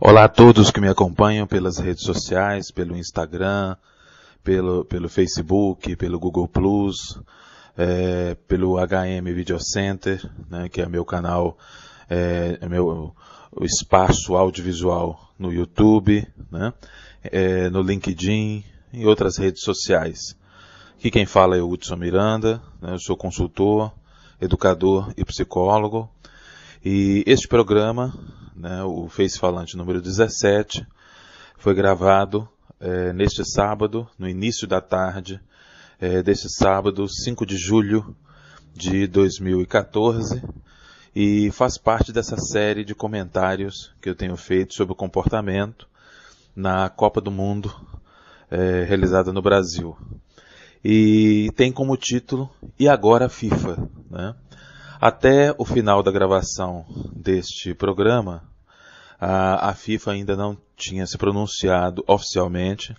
Olá a todos que me acompanham pelas redes sociais, pelo Instagram, pelo Facebook, pelo Google Plus, pelo HM Video Center, né, que é meu canal, meu espaço audiovisual no YouTube, né, no LinkedIn e outras redes sociais. Aqui quem fala é o Hudson Miranda, né, eu sou consultor, educador e psicólogo. E este programa, né, o Face Falante número 17, foi gravado neste sábado, no início da tarde, deste sábado, 5 de julho de 2014, e faz parte dessa série de comentários que eu tenho feito sobre o comportamento na Copa do Mundo realizada no Brasil. E tem como título, E Agora a FIFA, né? Até o final da gravação deste programa, a FIFA ainda não tinha se pronunciado oficialmente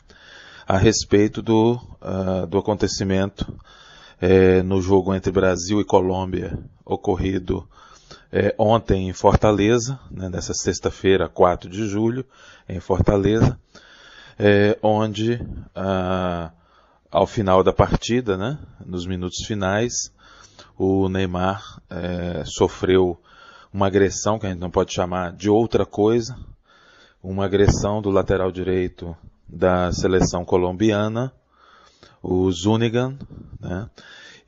a respeito do acontecimento no jogo entre Brasil e Colômbia, ocorrido ontem em Fortaleza, né, nessa sexta-feira, 4 de julho, em Fortaleza, onde, ao final da partida, né, nos minutos finais, o Neymar sofreu uma agressão, que a gente não pode chamar de outra coisa, uma agressão do lateral direito da seleção colombiana, o Zúñiga, né?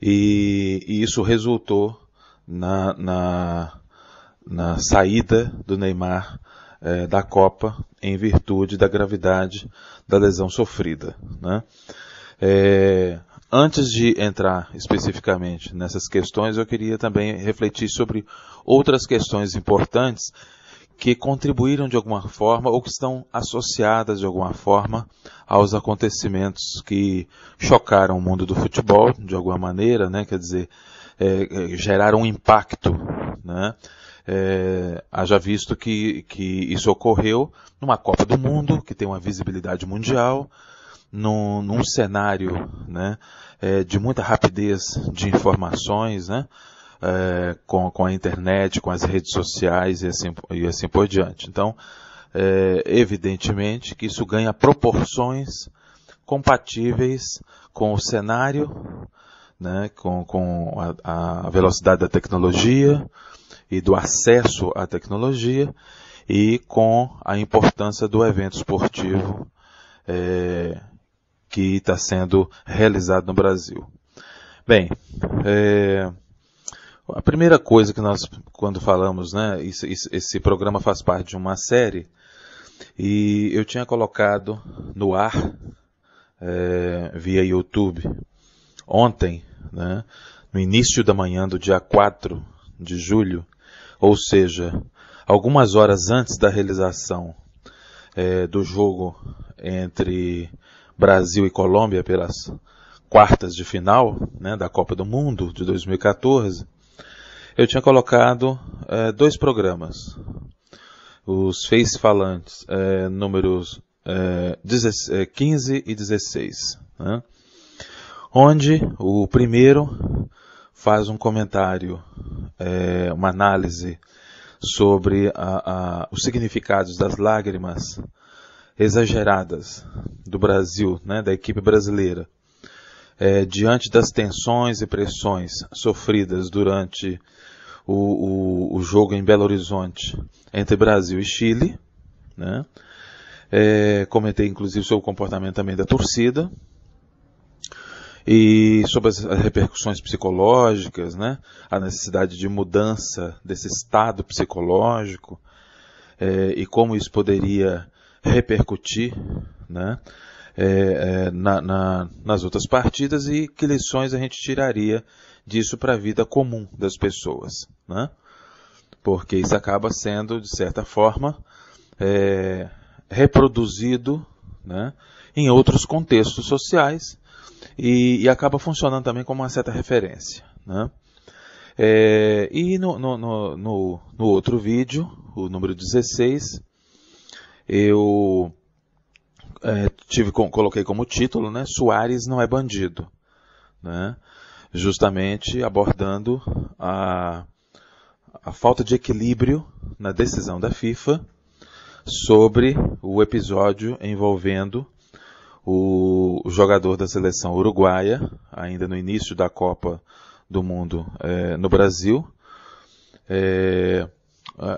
E isso resultou na saída do Neymar da Copa em virtude da gravidade da lesão sofrida, né? Antes de entrar especificamente nessas questões, eu queria também refletir sobre outras questões importantes que contribuíram de alguma forma ou que estão associadas de alguma forma aos acontecimentos que chocaram o mundo do futebol, de alguma maneira, né? Quer dizer, geraram um impacto, né? Haja visto que isso ocorreu numa Copa do Mundo, que tem uma visibilidade mundial, num cenário, né, de muita rapidez de informações, né, com a internet, com as redes sociais e assim por diante. Então, evidentemente que isso ganha proporções compatíveis com o cenário, né, com a velocidade da tecnologia e do acesso à tecnologia e com a importância do evento esportivo que está sendo realizado no Brasil. Bem, a primeira coisa que nós, quando falamos, né, esse programa faz parte de uma série, e eu tinha colocado no ar, via YouTube, ontem, né, no início da manhã do dia 4 de julho, ou seja, algumas horas antes da realização do jogo entre Brasil e Colômbia pelas quartas de final, né, da Copa do Mundo de 2014, eu tinha colocado dois programas, os Face Falantes, números 15 e 16, né, onde o primeiro faz um comentário, uma análise sobre os significados das lágrimas exageradas do Brasil, né, da equipe brasileira, diante das tensões e pressões sofridas durante o jogo em Belo Horizonte entre Brasil e Chile, né. Comentei inclusive sobre o comportamento também da torcida e sobre as repercussões psicológicas, né, a necessidade de mudança desse estado psicológico e como isso poderia repercutir, né, nas outras partidas e que lições a gente tiraria disso para a vida comum das pessoas, né? Porque isso acaba sendo, de certa forma, reproduzido, né, em outros contextos sociais e acaba funcionando também como uma certa referência, né? E no outro vídeo, o número 16, eu coloquei como título, né, Suárez não é bandido, né, justamente abordando a falta de equilíbrio na decisão da FIFA sobre o episódio envolvendo o jogador da seleção uruguaia, ainda no início da Copa do Mundo no Brasil,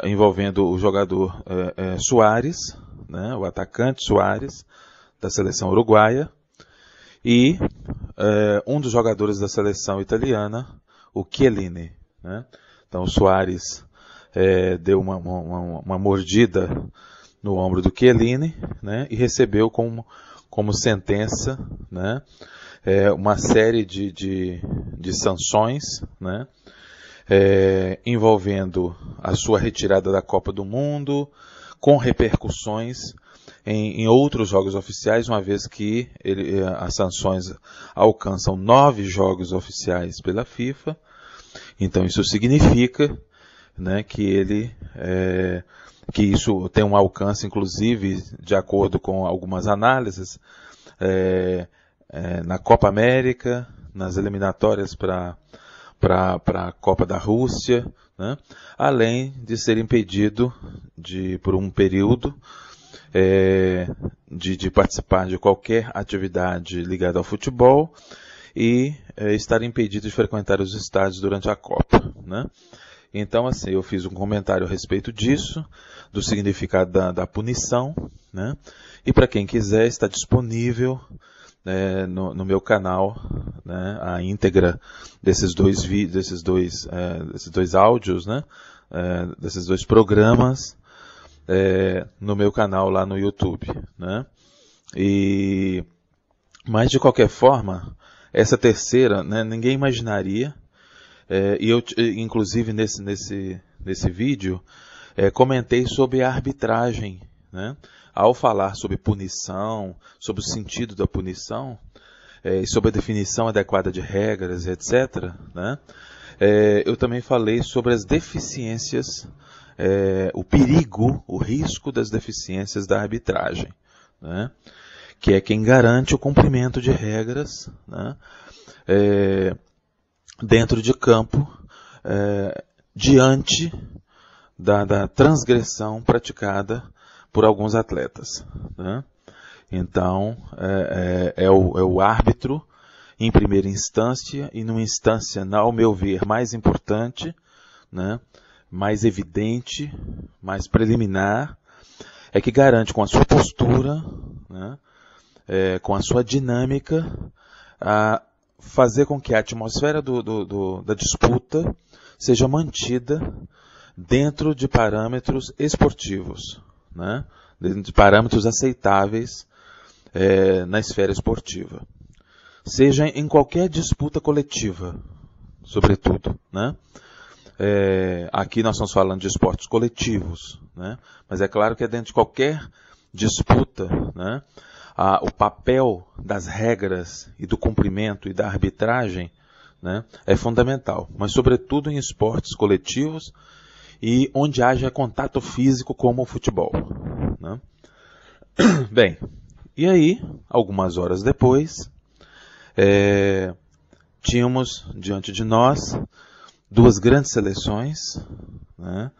envolvendo o jogador Soares, né, o atacante Soares, da seleção uruguaia, e um dos jogadores da seleção italiana, o Chiellini. Né? Então o Soares deu uma mordida no ombro do Chiellini, né, e recebeu como sentença, né, uma série de sanções, né, envolvendo a sua retirada da Copa do Mundo, com repercussões em outros jogos oficiais, uma vez que as sanções alcançam 9 jogos oficiais pela FIFA. Então isso significa, né, que isso tem um alcance, inclusive, de acordo com algumas análises, na Copa América, nas eliminatórias para a Copa da Rússia, né? Além de ser impedido por um período de participar de qualquer atividade ligada ao futebol e estar impedido de frequentar os estádios durante a Copa, né? Então, assim, eu fiz um comentário a respeito disso, do significado da punição, né? E para quem quiser, está disponível no meu canal, né, a íntegra desses dois áudios, né, desses dois programas, no meu canal lá no YouTube, né? Mas de qualquer forma, essa terceira, né, ninguém imaginaria, e eu, inclusive nesse vídeo, comentei sobre a arbitragem, né? Ao falar sobre punição, sobre o sentido da punição, e sobre a definição adequada de regras, etc., né? Eu também falei sobre as deficiências, o perigo, o risco das deficiências da arbitragem, né? Que é quem garante o cumprimento de regras, né, dentro de campo, diante da transgressão praticada por alguns atletas, né? Então, é o árbitro, em primeira instância, e numa instância, ao meu ver, mais importante, né, mais evidente, mais preliminar, é que garante com a sua postura, né, com a sua dinâmica, a fazer com que a atmosfera da disputa seja mantida dentro de parâmetros esportivos, né? De parâmetros aceitáveis na esfera esportiva. Seja em qualquer disputa coletiva, sobretudo, né? Aqui nós estamos falando de esportes coletivos, né? Mas é claro que dentro de qualquer disputa, né, o papel das regras e do cumprimento e da arbitragem, né, é fundamental, mas sobretudo em esportes coletivos e onde haja contato físico como o futebol, né? Bem, e aí, algumas horas depois, tínhamos diante de nós duas grandes seleções, né,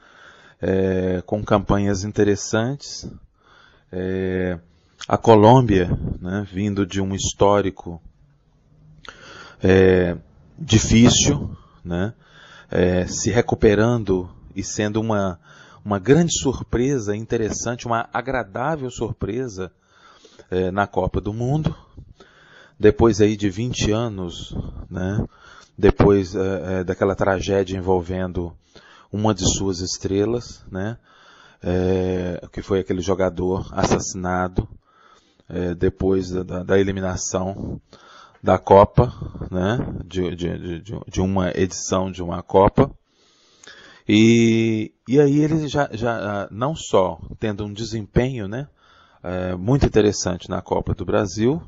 com campanhas interessantes. A Colômbia, né, vindo de um histórico difícil, né, se recuperando e sendo uma grande surpresa interessante, uma agradável surpresa na Copa do Mundo. Depois aí de 20 anos, né, depois daquela tragédia envolvendo uma de suas estrelas, né, que foi aquele jogador assassinado depois da eliminação da Copa, né, de uma edição de uma Copa. E aí ele já não só tendo um desempenho, né, muito interessante na Copa do Brasil,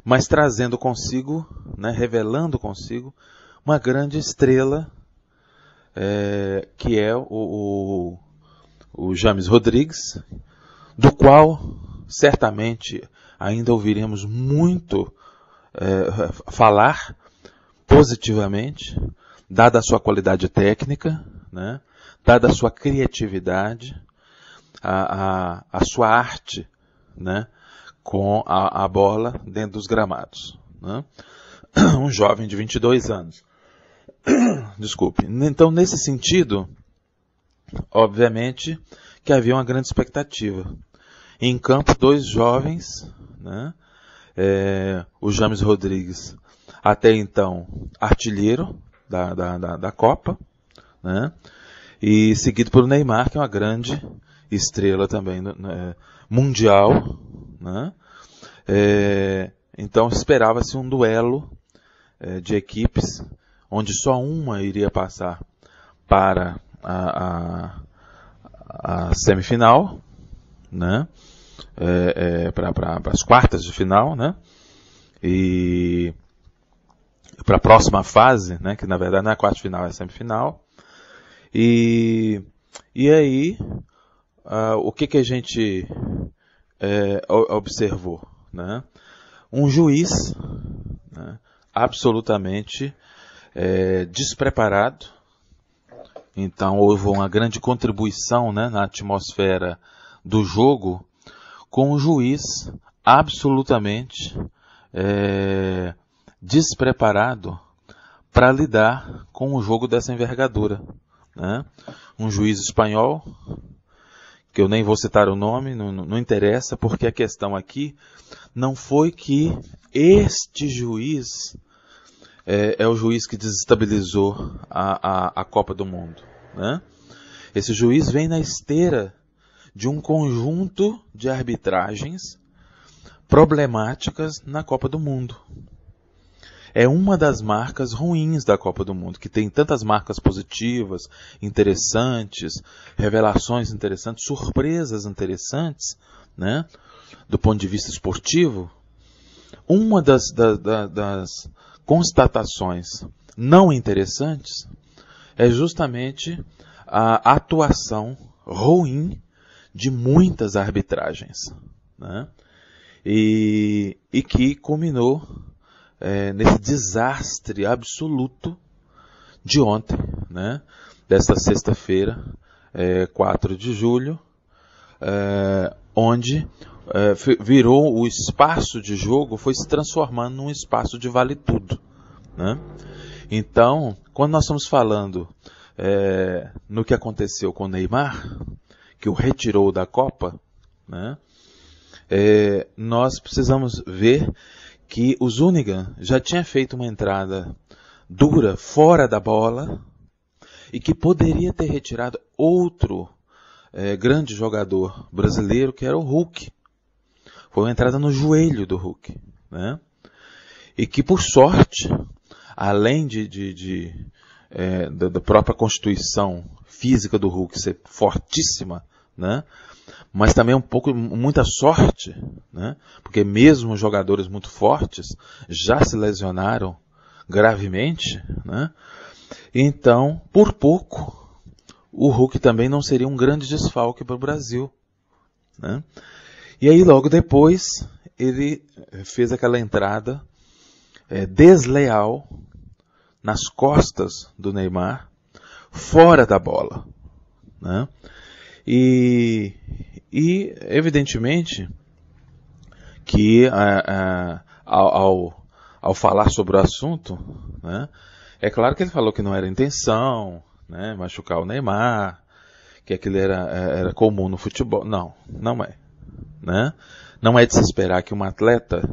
mas trazendo consigo, né, revelando consigo, uma grande estrela, que é o James Rodrigues, do qual certamente ainda ouviremos muito falar positivamente, dada a sua qualidade técnica, né, dada a sua criatividade, a sua arte, né, com a bola dentro dos gramados, né? Um jovem de 22 anos. Desculpe. Então, nesse sentido, obviamente que havia uma grande expectativa. Em campo, 2 jovens, né? O James Rodrigues, até então artilheiro da Copa, né? E seguido pelo Neymar, que é uma grande estrela também mundial, né? Então esperava-se um duelo de equipes, onde só uma iria passar para a semifinal, né? Para as quartas de final, né? E para a próxima fase, né? Que na verdade não é a quarta de final, é a semifinal. E aí, o que a gente observou, né? Um juiz, né, absolutamente despreparado. Então houve uma grande contribuição, né, na atmosfera do jogo, com um juiz absolutamente despreparado para lidar com um jogo dessa envergadura, né? Um juiz espanhol, que eu nem vou citar o nome, não interessa, porque a questão aqui não foi que este juiz é o juiz que desestabilizou a Copa do Mundo, né? Esse juiz vem na esteira de um conjunto de arbitragens problemáticas na Copa do Mundo. É uma das marcas ruins da Copa do Mundo, que tem tantas marcas positivas, interessantes, revelações interessantes, surpresas interessantes, né? Do ponto de vista esportivo. Uma das constatações não interessantes é justamente a atuação ruim de muitas arbitragens, né? E que culminou nesse desastre absoluto de ontem, né? Desta sexta-feira, 4 de julho, onde virou o espaço de jogo, foi se transformando num espaço de vale tudo, né? Então, quando nós estamos falando no que aconteceu com o Neymar, que o retirou da Copa, né? Nós precisamos ver que o Zúñiga já tinha feito uma entrada dura, fora da bola, e que poderia ter retirado outro grande jogador brasileiro, que era o Hulk. Foi uma entrada no joelho do Hulk, né? E que, por sorte, além da própria constituição física do Hulk ser fortíssima, né? Mas também muita sorte, né? Porque mesmo jogadores muito fortes já se lesionaram gravemente, né? Então, por pouco, o Hulk também não seria um grande desfalque para o Brasil, né? E aí logo depois ele fez aquela entrada desleal nas costas do Neymar, fora da bola, né? E evidentemente que ao falar sobre o assunto, né, é claro que ele falou que não era intenção, né, machucar o Neymar, que aquilo era comum no futebol. Não é, né? Não é de se esperar que um atleta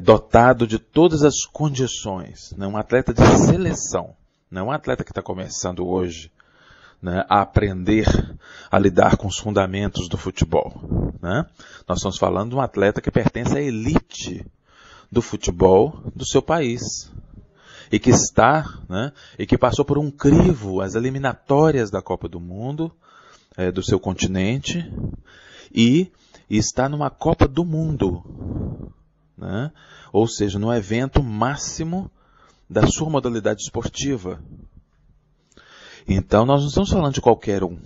dotado de todas as condições, né, um atleta de seleção, não é um atleta que está começando hoje, né, a aprender a lidar com os fundamentos do futebol, né? Nós estamos falando de um atleta que pertence à elite do futebol do seu país e que né, e que passou por um crivo, as eliminatórias da Copa do Mundo, do seu continente, e está numa Copa do Mundo, né? Ou seja, no evento máximo da sua modalidade esportiva. Então, nós não estamos falando de qualquer um,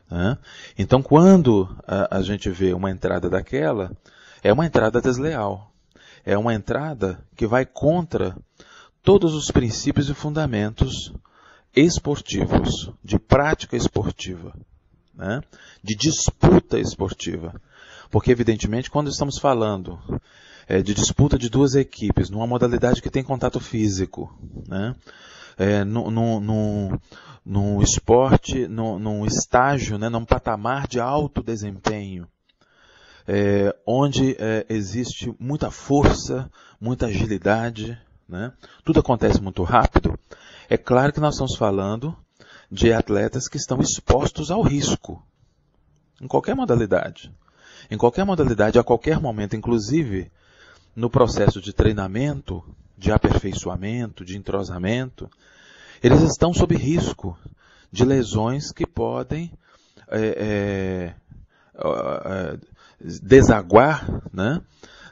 né? Então, quando a gente vê uma entrada daquela, é uma entrada desleal. É uma entrada que vai contra todos os princípios e fundamentos esportivos, de prática esportiva, né? De disputa esportiva. Porque, evidentemente, quando estamos falando de disputa de duas equipes, numa modalidade que tem contato físico, né? Num esporte, num estágio, né? Num patamar de alto desempenho, onde existe muita força, muita agilidade, né? Tudo acontece muito rápido. É claro que nós estamos falando de atletas que estão expostos ao risco, em qualquer modalidade. Em qualquer modalidade, a qualquer momento, inclusive no processo de treinamento, de aperfeiçoamento, de entrosamento, eles estão sob risco de lesões que podem desaguar, né,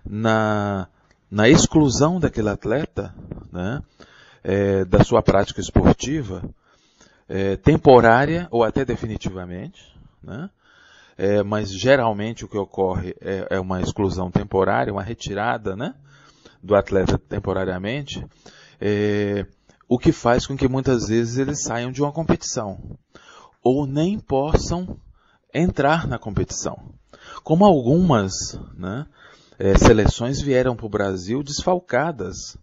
na exclusão daquele atleta, né, da sua prática esportiva, temporária ou até definitivamente, né? Mas geralmente o que ocorre é uma exclusão temporária, uma retirada, né, do atleta temporariamente, o que faz com que muitas vezes eles saiam de uma competição ou nem possam entrar na competição. Como algumas, né, seleções vieram para o Brasil desfalcadas,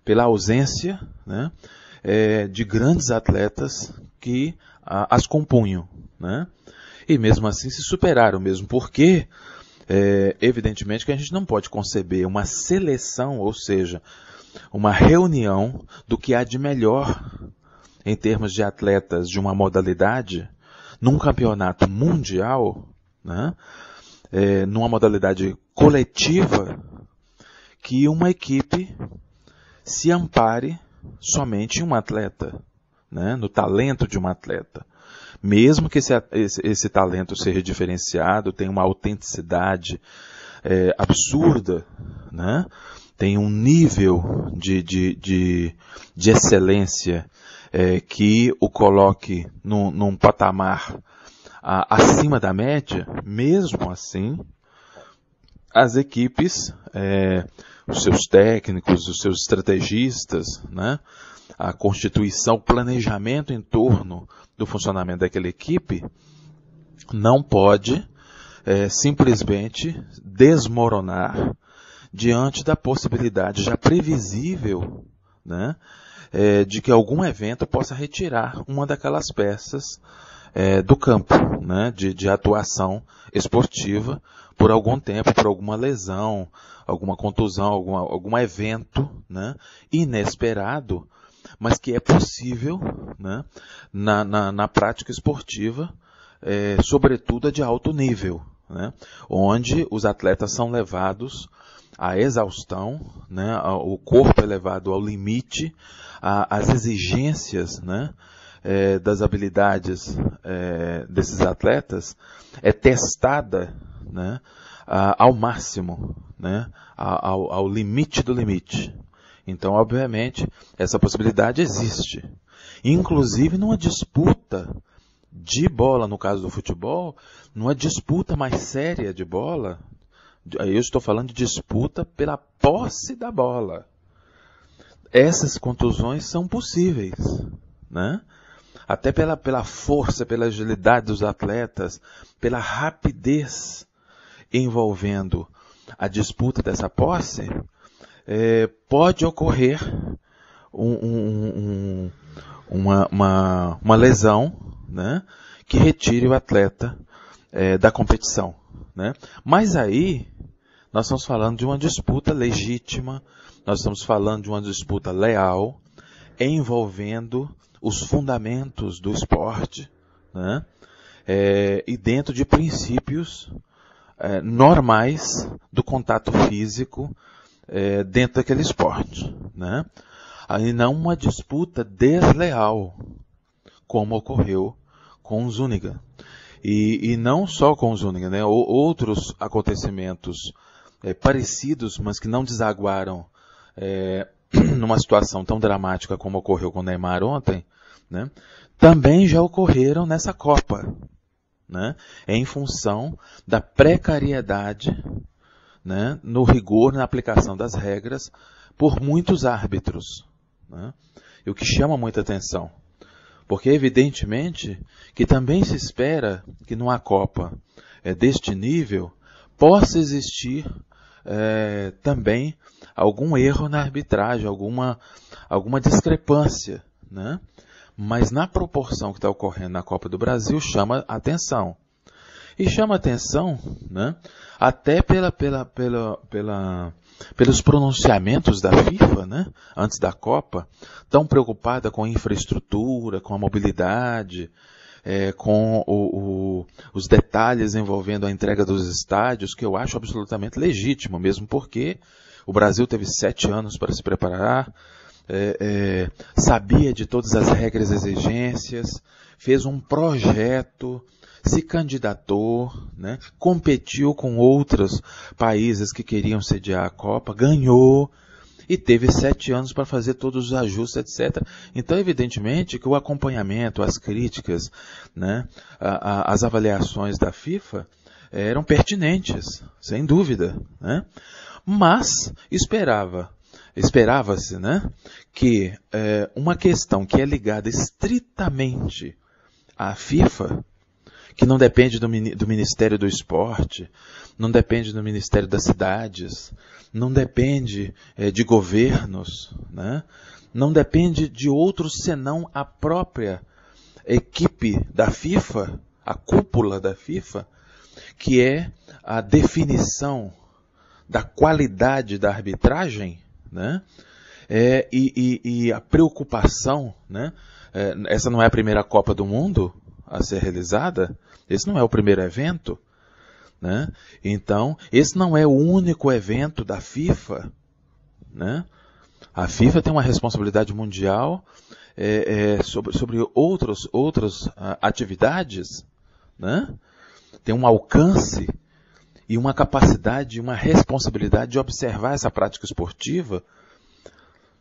pela ausência, né, de grandes atletas que as compunham, né? E mesmo assim se superaram, mesmo porque, evidentemente que a gente não pode conceber uma seleção, ou seja, uma reunião do que há de melhor em termos de atletas de uma modalidade, num campeonato mundial, né? Numa modalidade coletiva, que uma equipe se ampare somente em um atleta, né? No talento de um atleta. Mesmo que esse talento seja diferenciado, tenha uma autenticidade absurda, né? Tem um nível de excelência que o coloque num patamar acima da média, mesmo assim, as equipes, os seus técnicos, os seus estrategistas, né? A constituição, o planejamento em torno do funcionamento daquela equipe não pode simplesmente desmoronar diante da possibilidade já previsível, né, de que algum evento possa retirar uma daquelas peças do campo, né, de atuação esportiva por algum tempo, por alguma lesão, alguma contusão, algum evento, né, inesperado, mas que é possível, né, na prática esportiva, sobretudo a de alto nível, né, onde os atletas são levados à exaustão, né, o corpo é levado ao limite, as exigências, né, das habilidades desses atletas é testada, né, ao máximo, né, ao limite do limite. Então, obviamente, essa possibilidade existe. Inclusive numa disputa de bola, no caso do futebol, numa disputa mais séria de bola, aí eu estou falando de disputa pela posse da bola. Essas contusões são possíveis, né? Até pela força, pela agilidade dos atletas, pela rapidez envolvendo a disputa dessa posse, pode ocorrer uma lesão, né, que retire o atleta da competição, né? Mas aí nós estamos falando de uma disputa legítima, nós estamos falando de uma disputa leal, envolvendo os fundamentos do esporte, né, e dentro de princípios normais do contato físico dentro daquele esporte, né? Aí não uma disputa desleal, como ocorreu com o Zúñiga. E não só com o Zúñiga, né? Outros acontecimentos parecidos, mas que não desaguaram numa situação tão dramática como ocorreu com o Neymar ontem, né? Também já ocorreram nessa Copa, né? Em função da precariedade, né, no rigor, na aplicação das regras, por muitos árbitros, né, e o que chama muita atenção. Porque, evidentemente, que também se espera que numa Copa deste nível possa existir também algum erro na arbitragem, alguma discrepância, né? Mas na proporção que está ocorrendo na Copa do Brasil, chama atenção. E chama atenção, né, até pelos pronunciamentos da FIFA, né, antes da Copa, tão preocupada com a infraestrutura, com a mobilidade, com os detalhes envolvendo a entrega dos estádios, que eu acho absolutamente legítimo, mesmo porque o Brasil teve 7 anos para se preparar, sabia de todas as regras e exigências, fez um projeto, se candidatou, né, competiu com outros países que queriam sediar a Copa, ganhou e teve 7 anos para fazer todos os ajustes, etc. Então, evidentemente, que o acompanhamento, as críticas, né, as avaliações da FIFA eram pertinentes, sem dúvida, né? Mas esperava-se, né, que uma questão que é ligada estritamente à FIFA, que não depende do Ministério do Esporte, não depende do Ministério das Cidades, não depende de governos, né? Não depende de outros senão a própria equipe da FIFA, a cúpula da FIFA, que é a definição da qualidade da arbitragem, né? E a preocupação, né? Essa não é a primeira Copa do Mundo a ser realizada, esse não é o primeiro evento, né? Então, esse não é o único evento da FIFA, né? A FIFA tem uma responsabilidade mundial sobre outras atividades, né? Tem um alcance e uma capacidade, uma responsabilidade de observar essa prática esportiva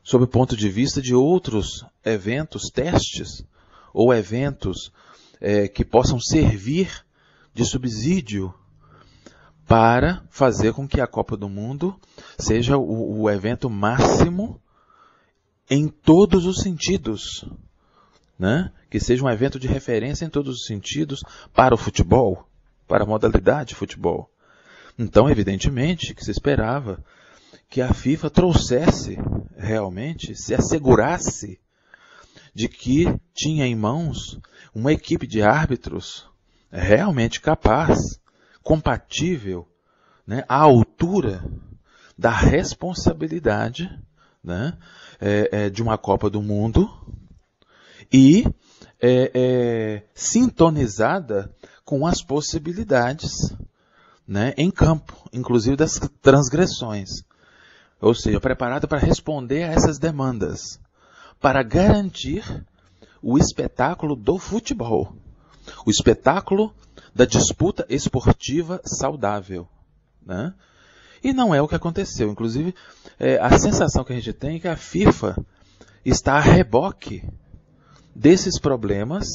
sob o ponto de vista de outros eventos, testes, ou eventos que possam servir de subsídio para fazer com que a Copa do Mundo seja o evento máximo em todos os sentidos, né? Que seja um evento de referência em todos os sentidos para o futebol, para a modalidade de futebol. Então, evidentemente, que se esperava que a FIFA trouxesse realmente, se assegurasse de que tinha em mãos uma equipe de árbitros realmente capaz, compatível, né, à altura da responsabilidade, né, de uma Copa do Mundo e sintonizada com as possibilidades, né, em campo, inclusive das transgressões. Ou seja, preparada para responder a essas demandas, para garantir o espetáculo do futebol, o espetáculo da disputa esportiva saudável, né? E não é o que aconteceu. Inclusive, a sensação que a gente tem é que a FIFA está a reboque desses problemas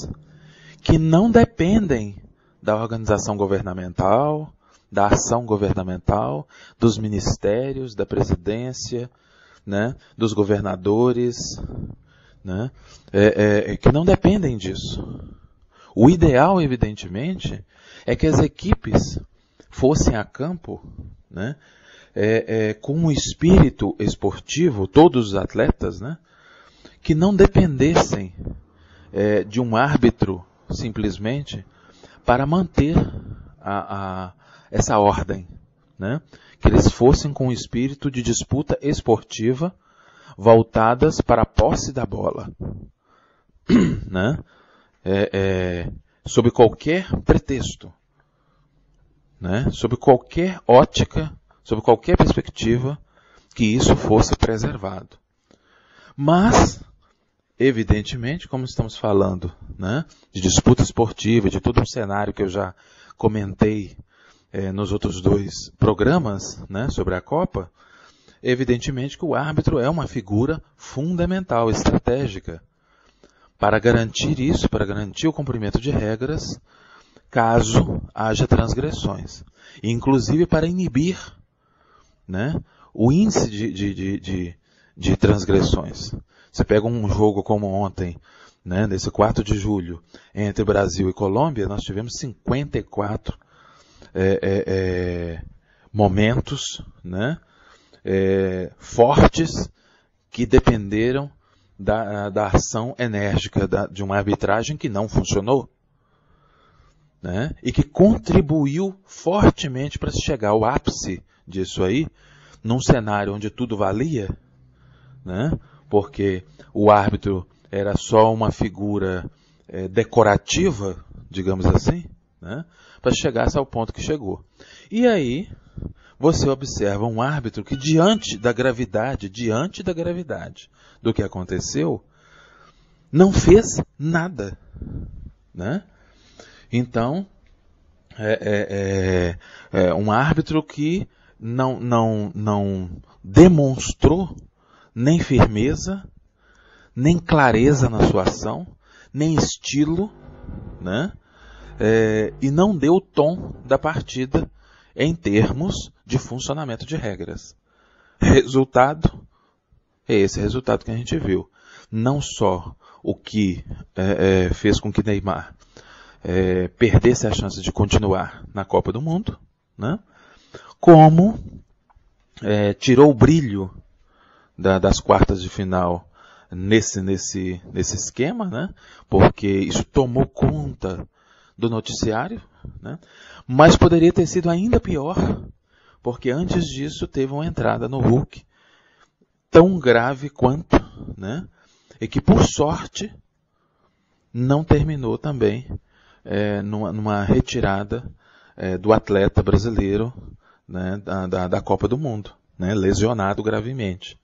que não dependem da organização governamental, da ação governamental, dos ministérios, da presidência, né, dos governadores, né, que não dependem disso. O ideal, evidentemente, é que as equipes fossem a campo, né, com um espírito esportivo, todos os atletas, né, que não dependessem de um árbitro, simplesmente, para manter essa ordem, né? Que eles fossem com um espírito de disputa esportiva voltadas para a posse da bola, né? Sob qualquer pretexto, né? Sob qualquer ótica, sob qualquer perspectiva, que isso fosse preservado. Mas, evidentemente, como estamos falando, né, de disputa esportiva, de todo um cenário que eu já comentei nos outros 2 programas, né, sobre a Copa, evidentemente que o árbitro é uma figura fundamental, estratégica, para garantir isso, para garantir o cumprimento de regras, caso haja transgressões. Inclusive para inibir né, o índice de transgressões. Você pega um jogo como ontem, né, nesse 4 de julho, entre Brasil e Colômbia, nós tivemos 54 momentos, né, fortes que dependeram da ação enérgica de uma arbitragem que não funcionou, né, e que contribuiu fortemente para se chegar ao ápice disso aí, num cenário onde tudo valia, né, porque o árbitro era só uma figura decorativa, digamos assim, né, para chegar ao ponto que chegou. E aí você observa um árbitro que diante da gravidade do que aconteceu, não fez nada, né? Então, um árbitro que não demonstrou nem firmeza, nem clareza na sua ação, nem estilo, né? E não deu o tom da partida em termos de funcionamento de regras. Resultado, é esse resultado que a gente viu. Não só o que fez com que Neymar perdesse a chance de continuar na Copa do Mundo, né? Como tirou o brilho das quartas de final nesse esquema, né? Porque isso tomou conta do noticiário, né? Mas poderia ter sido ainda pior, porque antes disso teve uma entrada no Hulk tão grave quanto, né? E que por sorte não terminou também numa retirada do atleta brasileiro, né, da Copa do Mundo, né, lesionado gravemente,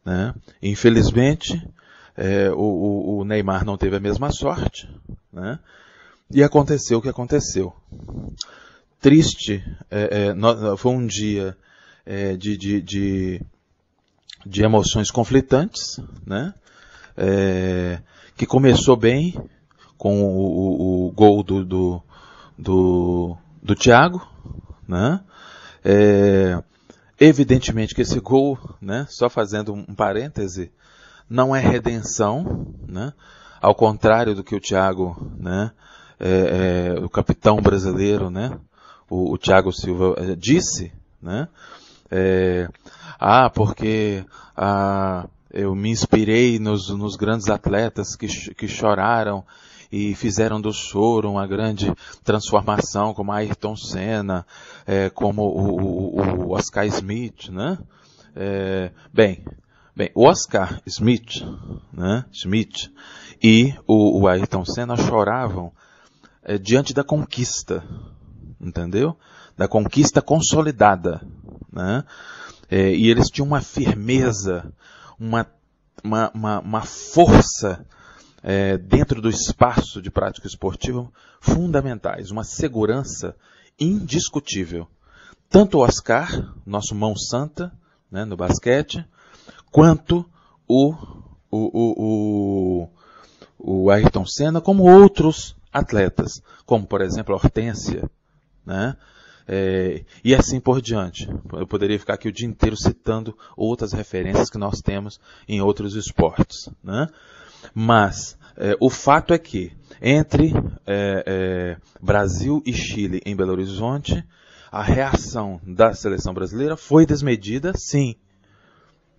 né? Infelizmente, o Neymar não teve a mesma sorte, né? E aconteceu o que aconteceu. Triste, foi um dia de emoções conflitantes, né? Que começou bem com o gol do Thiago, né? Evidentemente que esse gol, né, só fazendo um parêntese, não é redenção, né? Ao contrário do que o Thiago, né, o capitão brasileiro, né, o Thiago Silva disse, né? Porque eu me inspirei nos grandes atletas que choraram e fizeram do choro uma grande transformação, como Ayrton Senna, como o Oscar Smith, né? Bem, o Oscar Smith, né? E o Ayrton Senna choravam diante da conquista, entendeu? Da conquista consolidada, né? E eles tinham uma firmeza, uma força dentro do espaço de prática esportiva fundamentais, uma segurança indiscutível. Tanto o Oscar, nosso mão santa, né, no basquete, quanto o Ayrton Senna, como outros atletas, como por exemplo a Hortência, né? E assim por diante. Eu poderia ficar aqui o dia inteiro citando outras referências que nós temos em outros esportes, né? Mas o fato é que entre Brasil e Chile em Belo Horizonte, a reação da seleção brasileira foi desmedida, sim,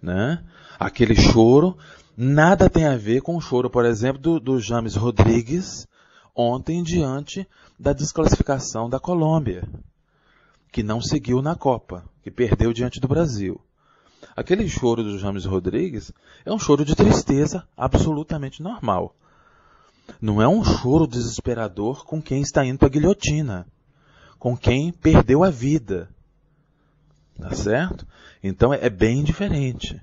né? Aquele choro nada tem a ver com o choro, por exemplo, do James Rodrigues ontem diante da desclassificação da Colômbia, que não seguiu na Copa, que perdeu diante do Brasil. Aquele choro do James Rodrigues é um choro de tristeza absolutamente normal. Não é um choro desesperador com quem está indo para a guilhotina, com quem perdeu a vida. Tá certo? Então é bem diferente.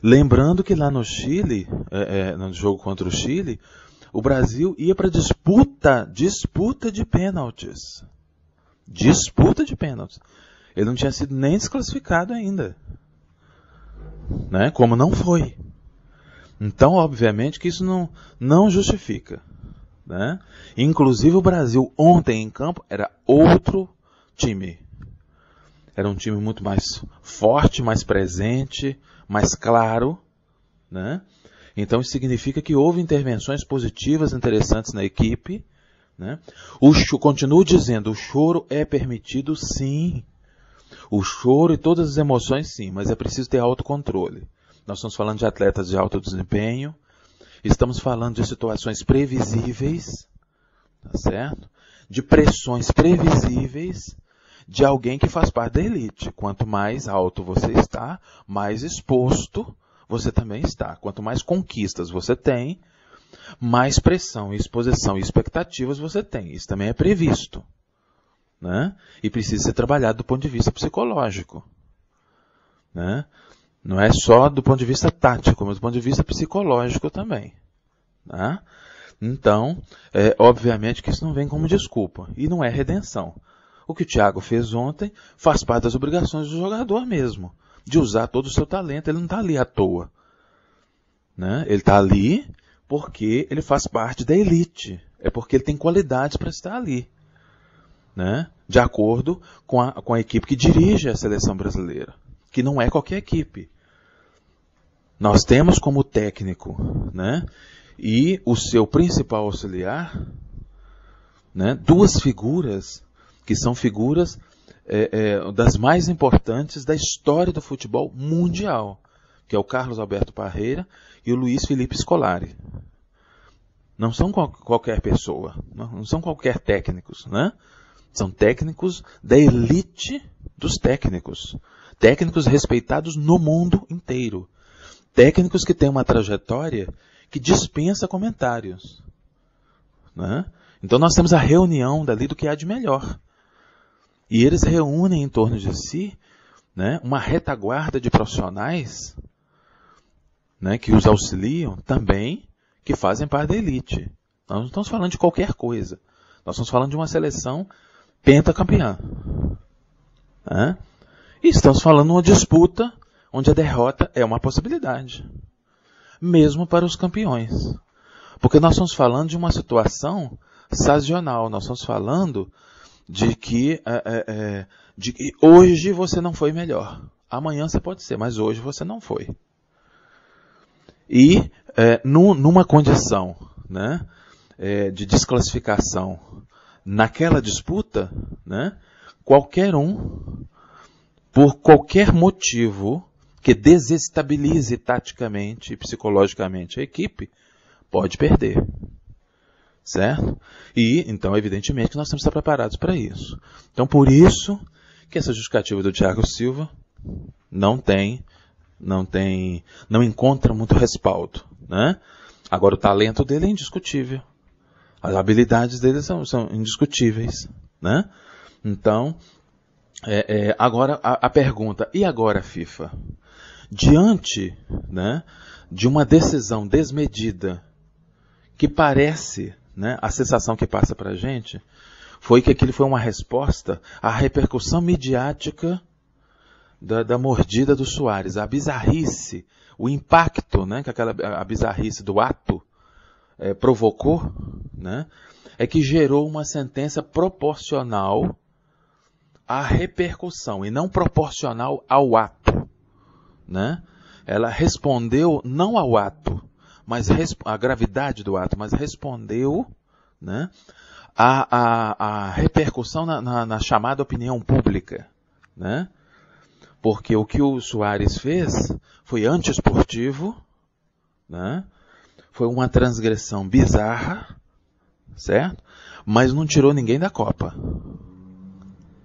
Lembrando que lá no Chile, no jogo contra o Chile, o Brasil ia para disputa de pênaltis. Disputa de pênaltis. Ele não tinha sido nem desclassificado ainda, né? Como não foi. Então, obviamente, que isso não justifica, né? Inclusive, o Brasil ontem em campo era outro time. era um time muito mais forte, mais presente, mais claro, né? Então isso significa que houve intervenções positivas, interessantes na equipe, né? Continuo dizendo, o choro é permitido sim. O choro e todas as emoções sim, mas é preciso ter autocontrole. Nós estamos falando de atletas de alto desempenho, estamos falando de situações previsíveis, tá certo? De pressões previsíveis de alguém que faz parte da elite. Quanto mais alto você está, mais exposto você também está. Quanto mais conquistas você tem, mais pressão, exposição e expectativas você tem. Isso também é previsto, né? E precisa ser trabalhado do ponto de vista psicológico, né? Não é só do ponto de vista tático, mas do ponto de vista psicológico também, né? Então, obviamente que isso não vem como desculpa. E não é redenção. O que o Thiago fez ontem faz parte das obrigações do jogador mesmo. De usar todo o seu talento. Ele não está ali à toa, né? Ele está ali porque ele faz parte da elite. É porque ele tem qualidades para estar ali, né? De acordo com a equipe que dirige a seleção brasileira. Que não é qualquer equipe. Nós temos como técnico, né? E o seu principal auxiliar, né? Duas figuras que são figuras das mais importantes da história do futebol mundial, que é o Carlos Alberto Parreira e o Luiz Felipe Scolari. Não são qualquer pessoa, não são qualquer técnicos, né? São técnicos da elite dos técnicos. Técnicos respeitados no mundo inteiro. Técnicos que têm uma trajetória que dispensa comentários, né? Então nós temos a reunião dali do que há de melhor. E eles reúnem em torno de si, né, uma retaguarda de profissionais, né, que os auxiliam também, que fazem parte da elite. Nós não estamos falando de qualquer coisa. Nós estamos falando de uma seleção pentacampeã, né? E estamos falando de uma disputa onde a derrota é uma possibilidade, mesmo para os campeões. Porque nós estamos falando de uma situação sazonal. Nós estamos falando de que hoje você não foi melhor. Amanhã você pode ser, mas hoje você não foi. E numa condição, né, de desclassificação naquela disputa, né, qualquer um, por qualquer motivo que desestabilize taticamente e psicologicamente a equipe, pode perder. Certo? E, então, evidentemente, nós temos que estar preparados para isso. Então, por isso que essa justificativa do Thiago Silva não encontra muito respaldo, né? Agora, o talento dele é indiscutível. As habilidades dele são indiscutíveis, né? Então, agora a pergunta, e agora, FIFA? Diante, né, de uma decisão desmedida que parece, né, a sensação que passa para a gente foi que aquilo foi uma resposta à repercussão midiática da mordida do Soares, a bizarrice, o impacto, né, que a bizarrice do ato provocou, né, é que gerou uma sentença proporcional à repercussão e não proporcional ao ato, né? Ela respondeu não ao ato, mas a gravidade do ato, mas respondeu, né, a repercussão na chamada opinião pública, né? Porque o que o Soares fez foi antiesportivo, né? Foi uma transgressão bizarra, certo? Mas não tirou ninguém da Copa.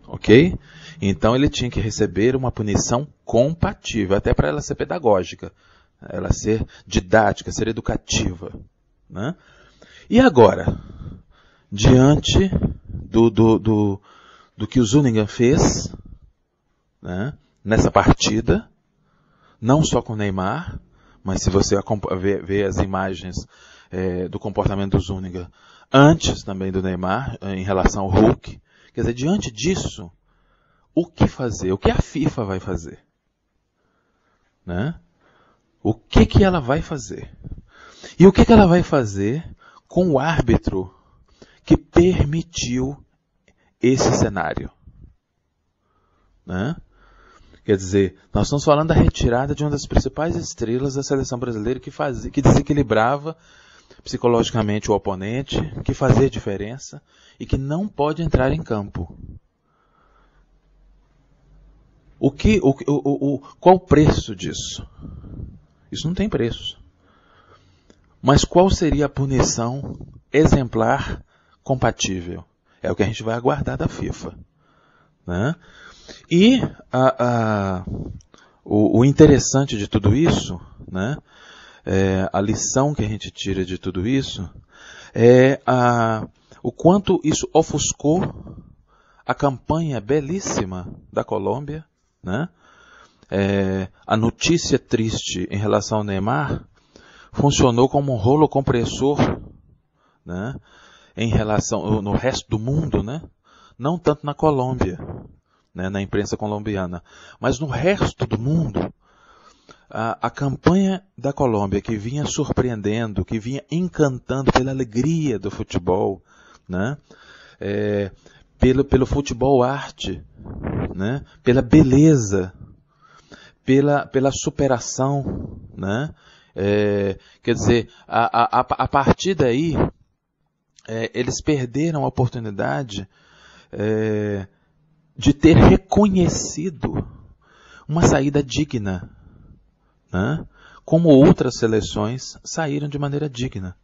Ok? Então ele tinha que receber uma punição compatível, até para ela ser pedagógica, ela ser didática, ser educativa, né? E agora, diante do que o Zuniga fez, né, nessa partida, não só com o Neymar, mas se você ver as imagens do comportamento do Zuniga antes também do Neymar, em relação ao Hulk, quer dizer, diante disso, o que fazer? O que a FIFA vai fazer? Né? O que ela vai fazer? E o que ela vai fazer com o árbitro que permitiu esse cenário? Né? Quer dizer, nós estamos falando da retirada de uma das principais estrelas da seleção brasileira que desequilibrava psicologicamente o oponente, que fazia diferença e que não pode entrar em campo. Qual o preço disso? Isso não tem preço. Mas qual seria a punição exemplar compatível? É o que a gente vai aguardar da FIFA. Né? E o interessante de tudo isso, né, a lição que a gente tira de tudo isso, é o quanto isso ofuscou a campanha belíssima da Colômbia, né? A notícia triste em relação ao Neymar funcionou como um rolo compressor, né, em relação no resto do mundo, né? Não tanto na Colômbia, né, na imprensa colombiana, mas no resto do mundo. A campanha da Colômbia, que vinha surpreendendo, que vinha encantando pela alegria do futebol, né? Pelo futebol arte, né? Pela beleza, pela superação, né? Quer dizer, a partir daí, eles perderam a oportunidade de ter reconhecido uma saída digna, né? Como outras seleções saíram de maneira digna.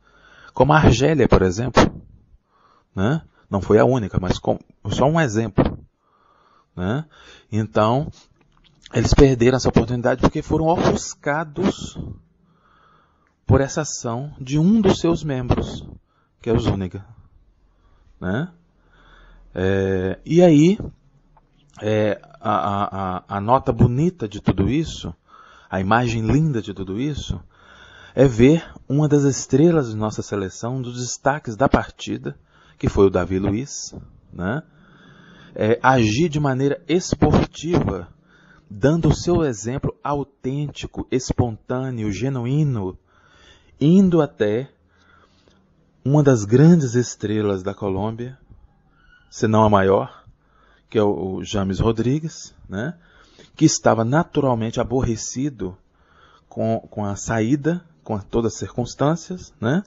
Como a Argélia, por exemplo. Né? Não foi a única, mas só um exemplo. Né? Então, eles perderam essa oportunidade porque foram ofuscados por essa ação de um dos seus membros, que é o Zúñiga. Né? E aí, a nota bonita de tudo isso, a imagem linda de tudo isso, é ver uma das estrelas de nossa seleção, um dos destaques da partida, que foi o Davi Luiz, né? Agir de maneira esportiva, dando o seu exemplo autêntico, espontâneo, genuíno, indo até uma das grandes estrelas da Colômbia, se não a maior, que é o James Rodrigues, né? Que estava naturalmente aborrecido com a saída, com todas as circunstâncias, né?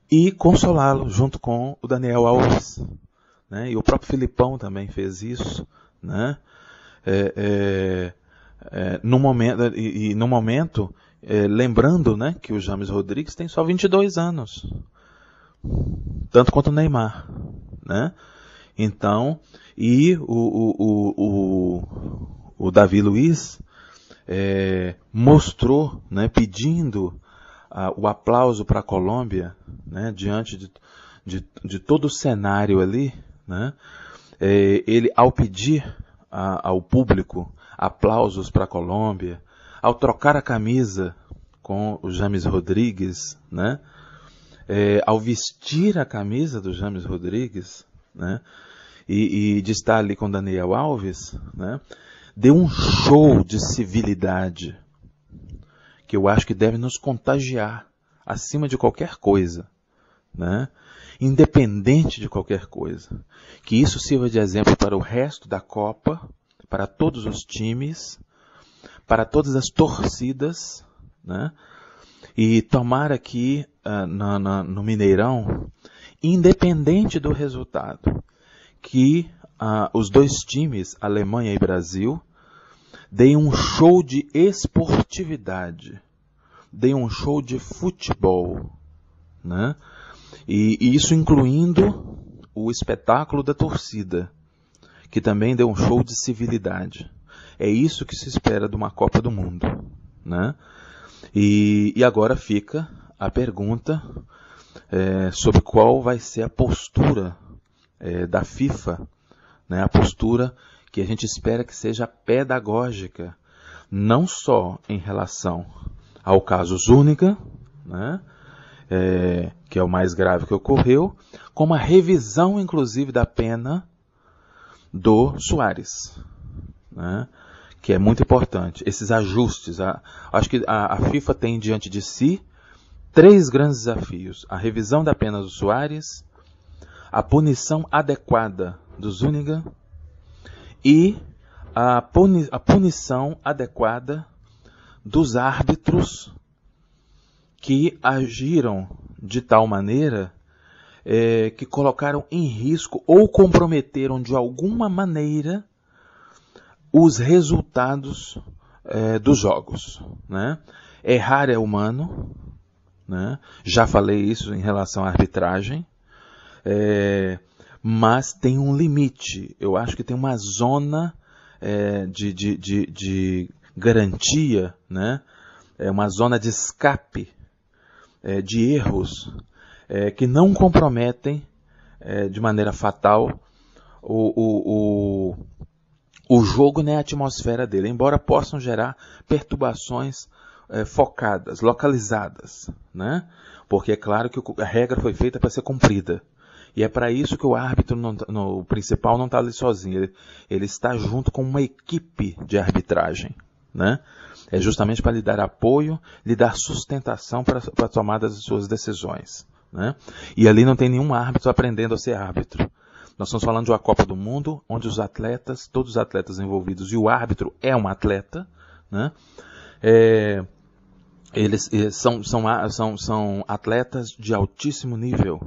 E consolá-lo junto com o Daniel Alves, né? E o próprio Filipão também fez isso, né? No momento, lembrando, né, que o James Rodrigues tem só 22 anos, tanto quanto o Neymar, né? Então, e o Davi Luiz mostrou, né, pedindo o aplauso para a Colômbia, né, diante de todo o cenário ali, né, ele, ao pedir ao público aplausos para a Colômbia, ao trocar a camisa com o James Rodrigues, né, ao vestir a camisa do James Rodrigues, né, e de estar ali com Daniel Alves, né, deu um show de civilidade que eu acho que deve nos contagiar acima de qualquer coisa, né? Independente de qualquer coisa. Que isso sirva de exemplo para o resto da Copa, para todos os times, para todas as torcidas, né? E tomar aqui no Mineirão, independente do resultado, que os dois times, Alemanha e Brasil, deem um show de esportividade, deem um show de futebol, né? E isso incluindo o espetáculo da torcida, que também deu um show de civilidade. É isso que se espera de uma Copa do Mundo, né? E agora fica a pergunta sobre qual vai ser a postura da FIFA, né? A postura que a gente espera que seja pedagógica, não só em relação ao caso Zúñiga, né? Que é o mais grave que ocorreu, como a revisão, inclusive, da pena do Suárez, né? Que é muito importante. Esses ajustes. Acho que a FIFA tem diante de si 3 grandes desafios. A revisão da pena do Suárez, a punição adequada do Zúñiga e a punição adequada dos árbitros que agiram de tal maneira que colocaram em risco ou comprometeram de alguma maneira os resultados dos jogos, né? Errar é humano, né? Já falei isso em relação à arbitragem, mas tem um limite. Eu acho que tem uma zona de garantia, né? Uma zona de escape de erros que não comprometem de maneira fatal o jogo nem a atmosfera dele, embora possam gerar perturbações focadas, localizadas, né? Porque é claro que a regra foi feita para ser cumprida. E é para isso que o árbitro o principal não está ali sozinho, ele está junto com uma equipe de arbitragem, né? É justamente para lhe dar apoio, lhe dar sustentação para a tomada das suas decisões, né? E ali não tem nenhum árbitro aprendendo a ser árbitro. Nós estamos falando de uma Copa do Mundo, onde os atletas, todos os atletas envolvidos, e o árbitro é um atleta, né? Eles são atletas de altíssimo nível,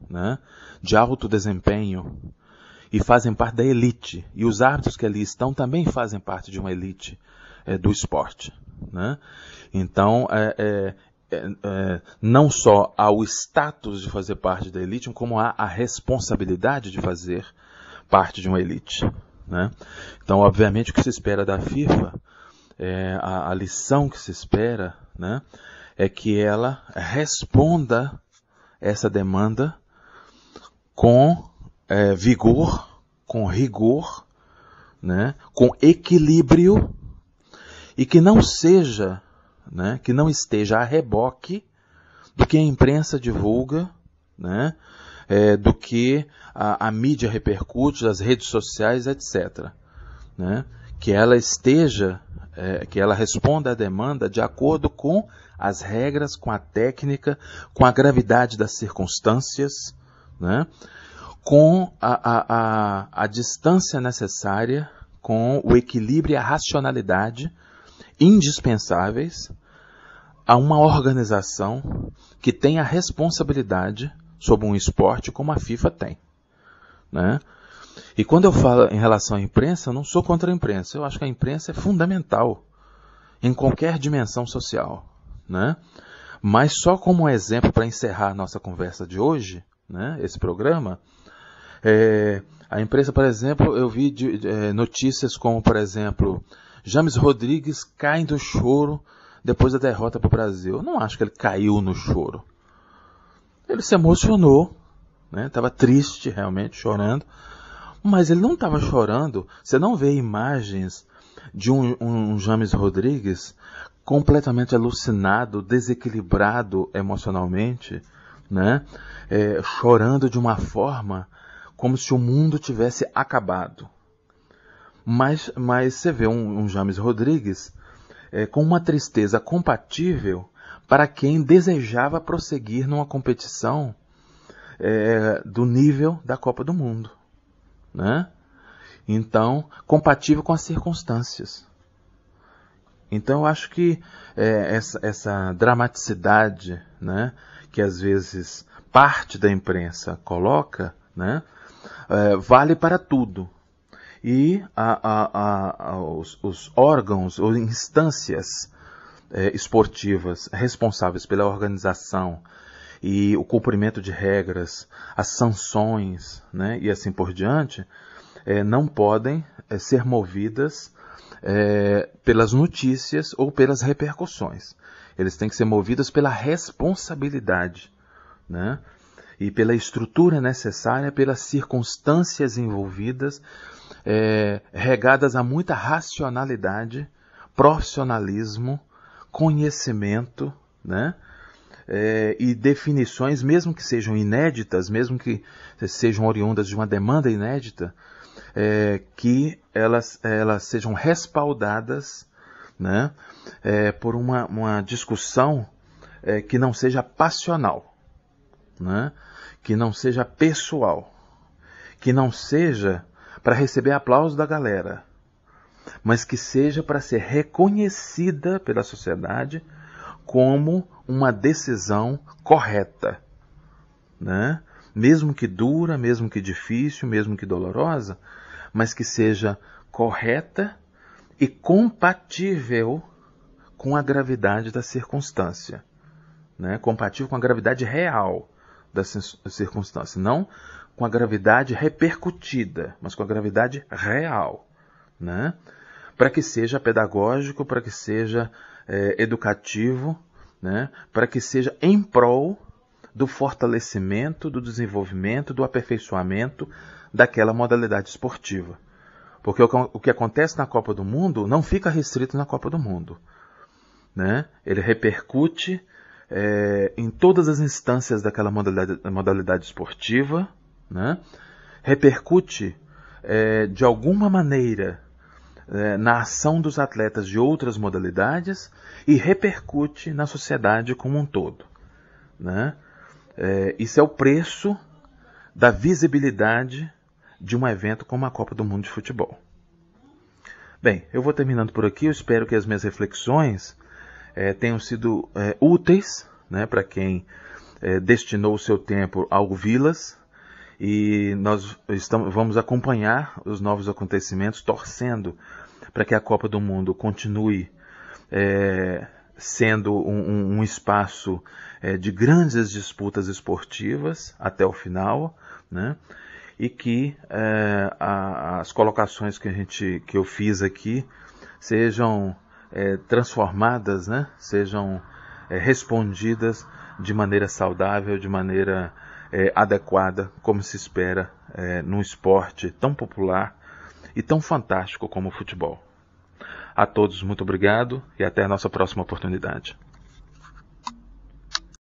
né? De alto desempenho, e fazem parte da elite. E os árbitros que ali estão também fazem parte de uma elite do esporte, né? Então, não só há o status de fazer parte da elite, como há a responsabilidade de fazer parte de uma elite, né? Então, obviamente, o que se espera da FIFA, a lição que se espera, né, é que ela responda essa demanda com vigor, com rigor, né, com equilíbrio, e que não seja, né, que não esteja a reboque do que a imprensa divulga, né, do que a mídia repercute, as redes sociais, etc., né, que ela esteja, que ela responda à demanda de acordo com as regras, com a técnica, com a gravidade das circunstâncias, né, com a distância necessária, com o equilíbrio e a racionalidade indispensáveis a uma organização que tem a responsabilidade sobre um esporte como a FIFA tem, né? E quando eu falo em relação à imprensa, eu não sou contra a imprensa. Eu acho que a imprensa é fundamental em qualquer dimensão social, né? Mas só como um exemplo para encerrar a nossa conversa de hoje, né, esse programa, a imprensa, por exemplo, eu vi notícias como, por exemplo, James Rodrigues cai do choro depois da derrota para o Brasil. Eu não acho que ele caiu no choro. Ele se emocionou, né? Estava triste, realmente, chorando. Mas ele não estava chorando. Você não vê imagens de um James Rodrigues completamente alucinado, desequilibrado emocionalmente, né? Chorando de uma forma como se o mundo tivesse acabado. Mas você vê um James Rodrigues com uma tristeza compatível para quem desejava prosseguir numa competição do nível da Copa do Mundo, né? Então, compatível com as circunstâncias. Então, eu acho que essa dramaticidade, né, que às vezes parte da imprensa coloca, né, vale para tudo. E os órgãos ou instâncias esportivas responsáveis pela organização e o cumprimento de regras, as sanções, né, e assim por diante, não podem ser movidas pelas notícias ou pelas repercussões. Eles têm que ser movidos pela responsabilidade, né, e pela estrutura necessária, pelas circunstâncias envolvidas, regadas a muita racionalidade, profissionalismo, conhecimento, né, e definições, mesmo que sejam inéditas, mesmo que sejam oriundas de uma demanda inédita, que elas sejam respaldadas, né, por uma discussão que não seja passional, né, que não seja pessoal, que não seja para receber aplauso da galera, mas que seja para ser reconhecida pela sociedade como uma decisão correta, né? Mesmo que dura, mesmo que difícil, mesmo que dolorosa, mas que seja correta e compatível com a gravidade da circunstância, né? Compatível com a gravidade real da circunstância, não com a gravidade repercutida, mas com a gravidade real, né? Para que seja pedagógico, para que seja educativo, né? Para que seja em prol do fortalecimento, do desenvolvimento, do aperfeiçoamento daquela modalidade esportiva. Porque o que acontece na Copa do Mundo não fica restrito na Copa do Mundo, né? Ele repercute em todas as instâncias daquela modalidade esportiva, né? Repercute de alguma maneira na ação dos atletas de outras modalidades e repercute na sociedade como um todo, né? Isso é o preço da visibilidade de um evento como a Copa do Mundo de Futebol. Bem, eu vou terminando por aqui. Eu espero que as minhas reflexões tenham sido úteis, né, para quem destinou o seu tempo a ouvi-las. E nós vamos acompanhar os novos acontecimentos, torcendo para que a Copa do Mundo continue sendo um espaço de grandes disputas esportivas até o final, né? E que as colocações que eu fiz aqui sejam transformadas, né? Sejam respondidas de maneira saudável, de maneira adequada, como se espera num esporte tão popular e tão fantástico como o futebol. A todos, muito obrigado e até a nossa próxima oportunidade.